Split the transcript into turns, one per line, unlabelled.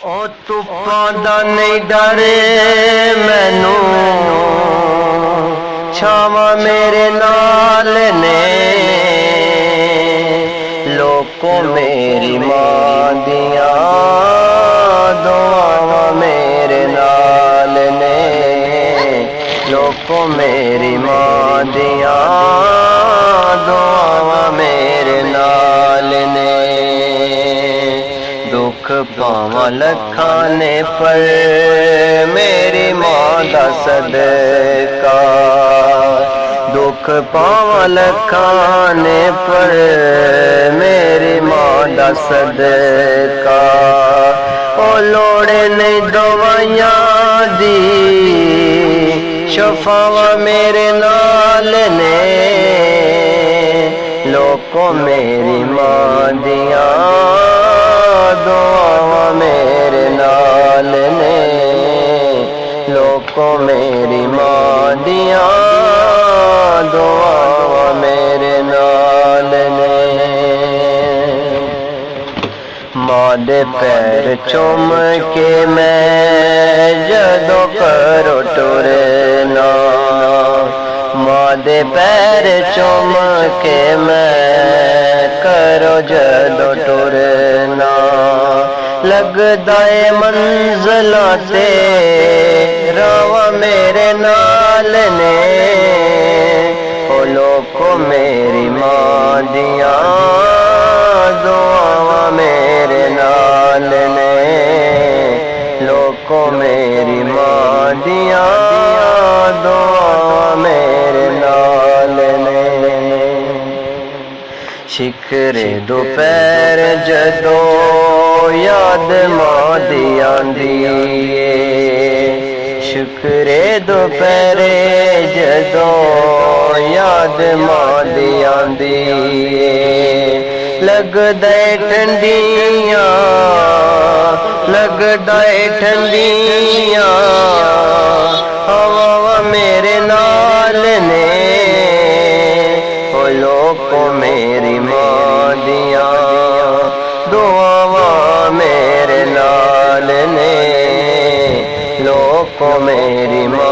ओ तुप्पां दा नहीं डरे मैनू, छावां मेरे नाल ने। लोको मेरी मां दियां दुआवां मेरे नाल ने। लोको मेरी मां दियां दुआवां मेरे नाल ने। दुख पावां लखां ने पर मेरी मां दा सदका। दुख पावां लखां ने पर मेरी मां दा सदका। ओ लोड़े नहीं दवाइयां दी, शफावां मेरे नाल ने। लोको मेरी मां दियां दुआवां मेरे नाल ने। लोको मेरी मां दियां दुआवां मेरे नाल ने। मां दे पैर चुम के मैं जदों करो टुरना। मां दे पैर चुम के मैं करो जदों टुरना। लगदा ए मंज़िलां ते रावां मेरे नाल ने। ओ लोको मेरी मां दियां दुआवां मेरे नाल ने। लोको मेरी मां दियां दुआवां मेरे नाल ने। शिखरे दोपहर जदों याद मां दी आंदी ए। शुक्रे दोपहरे जदों याद मां दी आंदी ए। लगदा ए ठंडियां, लगदा ए ठंडियां हवावां मेरे नाल ने। ओ लोको मेरी मां दियां दुआवां मेरे नाल ने। लोको मेरी मां